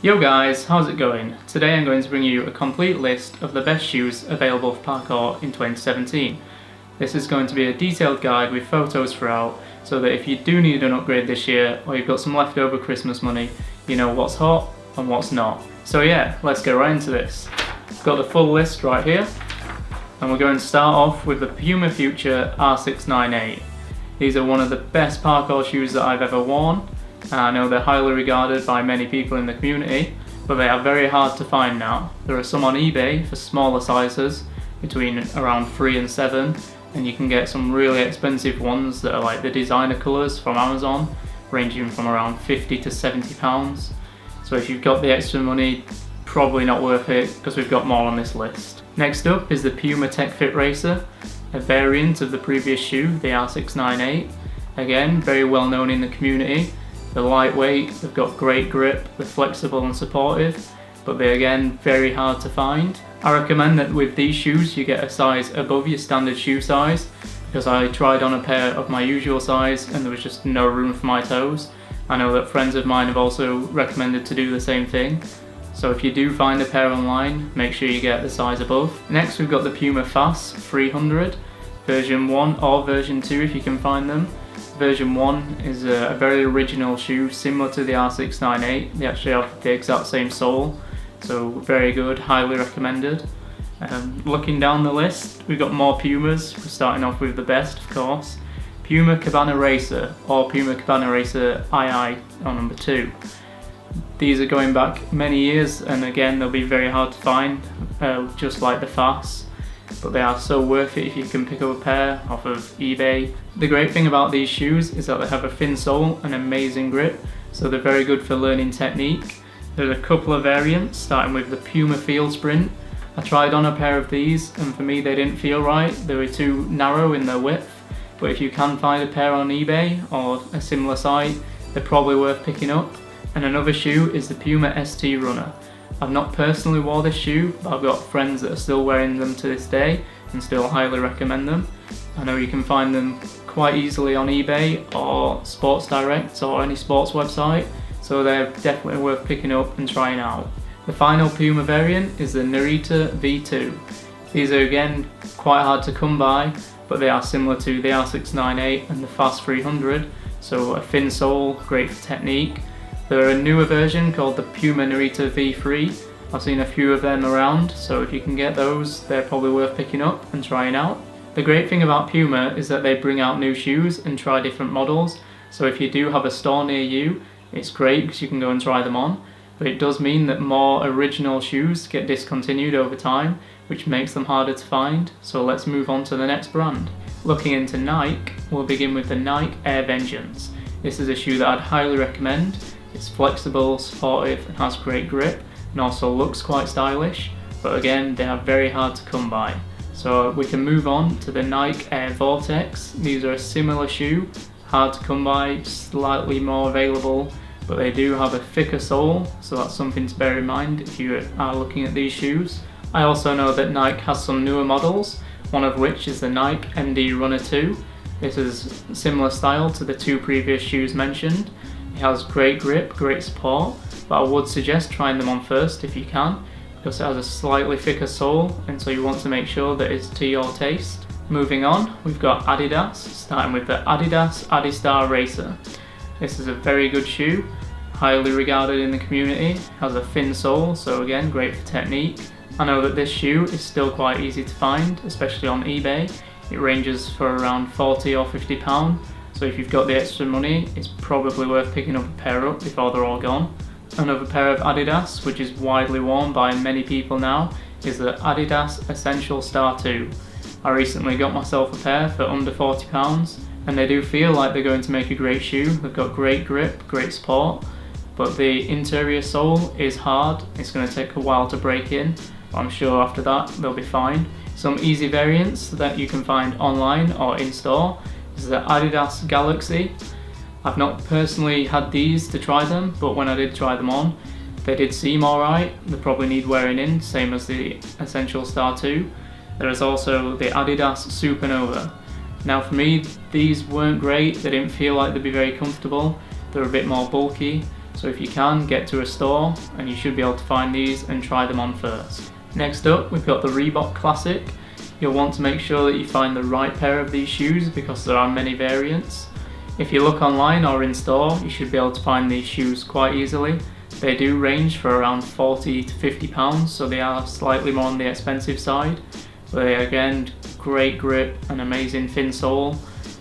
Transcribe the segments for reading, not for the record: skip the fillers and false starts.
Yo guys, how's it going? Today I'm going to bring you a complete list of the best shoes available for parkour in 2017. This is going to be a detailed guide with photos throughout, so that if you do need an upgrade this year, or you've got some leftover Christmas money, you know what's hot and what's not. So yeah, let's get right into this. I've got the full list right here, and we're going to start off with the Puma Future R698. These are one of the best parkour shoes that I've ever worn. I know they're highly regarded by many people in the community, but they are very hard to find now. There are some on eBay for smaller sizes, between around 3 and 7, and you can get some really expensive ones that are like the designer colours from Amazon, ranging from around 50 to 70 pounds. So if you've got the extra money, probably not worth it, because we've got more on this list. Next up is the Puma Tech Fit Racer, a variant of the previous shoe, the R698. Again, very well known in the community. They're lightweight, they've got great grip, they're flexible and supportive, but they're again very hard to find. I recommend that with these shoes you get a size above your standard shoe size, because I tried on a pair of my usual size and there was just no room for my toes. I know that friends of mine have also recommended to do the same thing. So if you do find a pair online, make sure you get the size above. Next we've got the Puma Faas 300, version 1 or version 2 if you can find them. Version 1 is a very original shoe, similar to the R698. They actually have the exact same sole, so very good, highly recommended. Looking down the list, we've got more Pumas. We're starting off with the best, of course. Puma Cabana Racer, or Puma Cabana Racer II, or number 2. These are going back many years, and again they'll be very hard to find, just like the Faas. But they are so worth it if you can pick up a pair off of eBay. The great thing about these shoes is that they have a thin sole and amazing grip, so they're very good for learning technique. There's a couple of variants, starting with the Puma Field Sprint. I tried on a pair of these and for me they didn't feel right, they were too narrow in their width, but if you can find a pair on eBay or a similar site, they're probably worth picking up. And another shoe is the Puma ST Runner. I've not personally worn this shoe, but I've got friends that are still wearing them to this day and still highly recommend them. I know you can find them quite easily on eBay or Sports Direct or any sports website, so they're definitely worth picking up and trying out. The final Puma variant is the Narita V2. These are again quite hard to come by, but they are similar to the R698 and the Faas 300, so a thin sole, great for technique. They're a newer version called the Puma Narita V3. I've seen a few of them around, so if you can get those, they're probably worth picking up and trying out. The great thing about Puma is that they bring out new shoes and try different models, so if you do have a store near you, it's great because you can go and try them on, but it does mean that more original shoes get discontinued over time, which makes them harder to find, so let's move on to the next brand. Looking into Nike, we'll begin with the Nike Air Vengeance. This is a shoe that I'd highly recommend. It's flexible, supportive and has great grip, and also looks quite stylish, but again they are very hard to come by. So we can move on to the Nike Air Vortex. These are a similar shoe, hard to come by, slightly more available, but they do have a thicker sole, so that's something to bear in mind if you are looking at these shoes. I also know that Nike has some newer models, one of which is the Nike MD Runner 2. This is similar style to the 2 previous shoes mentioned. It has great grip, great support, but I would suggest trying them on first if you can, because it has a slightly thicker sole, and so you want to make sure that it's to your taste. Moving on, we've got Adidas, starting with the Adidas Adistar Racer. This is a very good shoe, highly regarded in the community, has a thin sole, so again great for technique. I know that this shoe is still quite easy to find, especially on eBay. It ranges for around 40 or 50 pounds. So if you've got the extra money, it's probably worth picking up a pair up before they're all gone. Another pair of Adidas, which is widely worn by many people now, is the Adidas Essential Star 2. I recently got myself a pair for under £40, and they do feel like they're going to make a great shoe. They've got great grip, great support, but the interior sole is hard. It's going to take a while to break in, but I'm sure after that they'll be fine. Some easy variants that you can find online or in store is the Adidas Galaxy. I've not personally had these to try them, but when I did try them on, they did seem alright. They probably need wearing in, same as the Essential Star 2. There is also the Adidas Supernova. Now for me, these weren't great, they didn't feel like they'd be very comfortable. They're a bit more bulky, So if you can, get to a store and you should be able to find these and try them on first. Next up, we've got the Reebok Classic. You'll want to make sure that you find the right pair of these shoes because there are many variants. If you look online or in store, you should be able to find these shoes quite easily. They do range for around £40 to £50, so they are slightly more on the expensive side. But they again, great grip and amazing thin sole,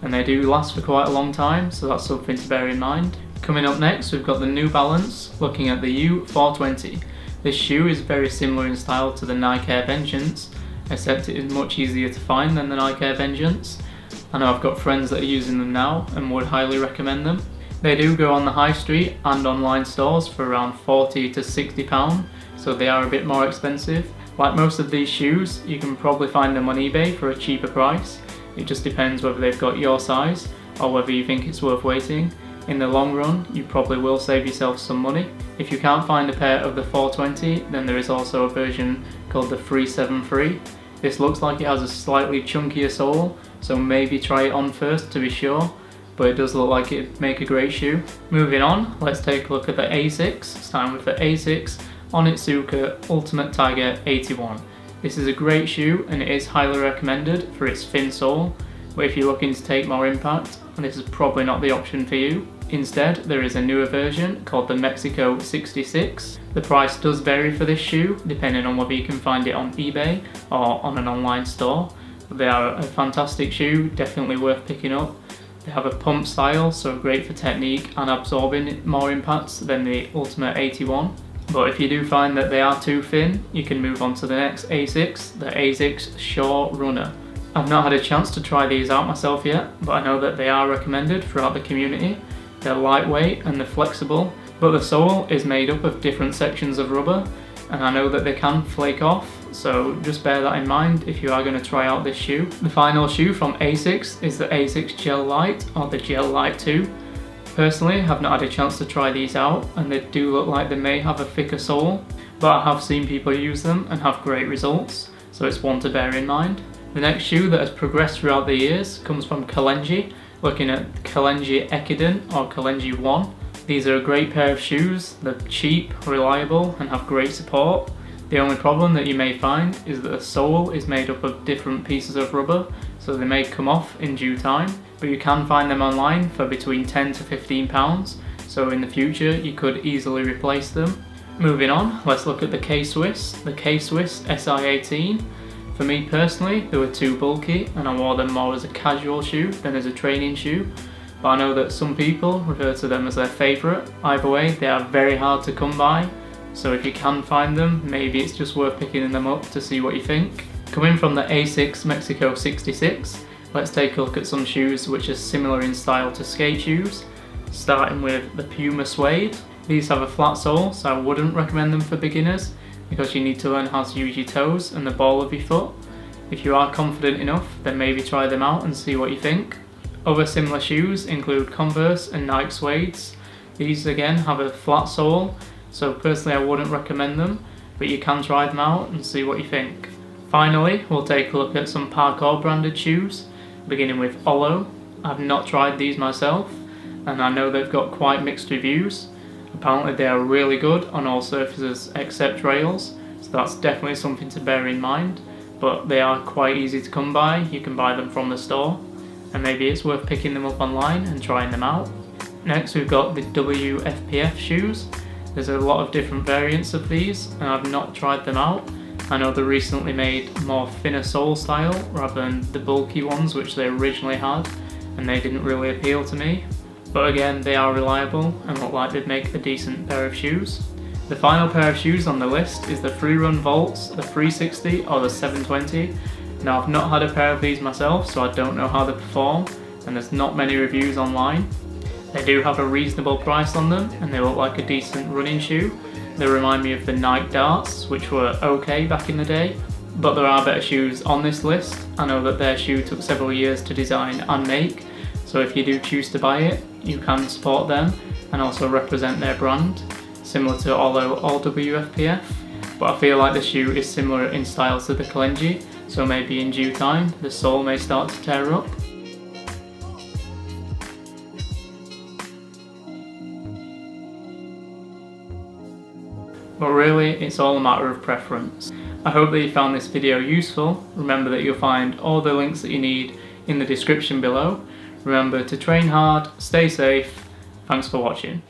and they do last for quite a long time, so that's something to bear in mind. Coming up next, we've got the New Balance, looking at the U420. This shoe is very similar in style to the Nike Air Vengeance, except it is much easier to find than the Nike Air Vengeance. I know I've got friends that are using them now and would highly recommend them. They do go on the high street and online stores for around £40 to £60, so they are a bit more expensive. Like most of these shoes, you can probably find them on eBay for a cheaper price. It just depends whether they've got your size or whether you think it's worth waiting. In the long run, you probably will save yourself some money. If you can't find a pair of the 420, then there is also a version called the 373. This looks like it has a slightly chunkier sole, so maybe try it on first to be sure, but it does look like it'd make a great shoe. Moving on, let's take a look at the Asics, starting with the Asics Onitsuka Ultimate Tiger 81. This is a great shoe and it is highly recommended for its thin sole, but if you're looking to take more impact, this is probably not the option for you. Instead, there is a newer version called the Mexico 66. The price does vary for this shoe, depending on whether you can find it on eBay or on an online store. But they are a fantastic shoe, definitely worth picking up. They have a pump style, so great for technique and absorbing more impacts than the Ultimate 81. But if you do find that they are too thin, you can move on to the next Asics, the Asics Shore Runner. I've not had a chance to try these out myself yet, but I know that they are recommended throughout the community. They're lightweight and they're flexible, but the sole is made up of different sections of rubber, and I know that they can flake off, so just bear that in mind if you are going to try out this shoe. The final shoe from Asics is the Asics Gel Lyte, or the Gel Lyte 2. Personally, I have not had a chance to try these out, and they do look like they may have a thicker sole, but I have seen people use them and have great results, so it's one to bear in mind. The next shoe that has progressed throughout the years comes from Kalenji, looking at Kalenji Ekiden or Kalenji 1. These are a great pair of shoes. They're cheap, reliable and have great support. The only problem that you may find is that the sole is made up of different pieces of rubber, so they may come off in due time, but you can find them online for between £10 to £15, so in the future you could easily replace them. Moving on, let's look at the K-Swiss, the K-Swiss SI18. For me personally, they were too bulky and I wore them more as a casual shoe than as a training shoe, but I know that some people refer to them as their favourite. Either way, they are very hard to come by, so if you can find them, maybe it's just worth picking them up to see what you think. Coming from the Asics Mexico 66, let's take a look at some shoes which are similar in style to skate shoes, starting with the Puma Suede. These have a flat sole, so I wouldn't recommend them for beginners, because you need to learn how to use your toes and the ball of your foot. If you are confident enough, then maybe try them out and see what you think. Other similar shoes include Converse and Nike Suedes. These again have a flat sole, so personally I wouldn't recommend them, but you can try them out and see what you think. Finally, we'll take a look at some Parkour branded shoes, beginning with Olo. I've not tried these myself, and I know they've got quite mixed reviews. Apparently they are really good on all surfaces except rails, so that's definitely something to bear in mind, but they are quite easy to come by. You can buy them from the store, and maybe it's worth picking them up online and trying them out. Next we've got the WFPF shoes. There's a lot of different variants of these and I've not tried them out. I know they recently made more thinner sole style rather than the bulky ones which they originally had, and they didn't really appeal to me. But again, they are reliable and look like they'd make a decent pair of shoes. The final pair of shoes on the list is the Freerun Volts, the 360 or the 720. Now I've not had a pair of these myself, so I don't know how they perform, and there's not many reviews online. They do have a reasonable price on them and they look like a decent running shoe. They remind me of the Nike Darts, which were okay back in the day, but there are better shoes on this list. I know that their shoe took several years to design and make, so if you do choose to buy it, you can support them and also represent their brand, similar to Olo or WFPF. But I feel like the shoe is similar in style to the Kalenji, so maybe in due time the sole may start to tear up. but really it's all a matter of preference. I hope that you found this video useful. Remember that you'll find all the links that you need in the description below. Remember to train hard, stay safe. Thanks for watching.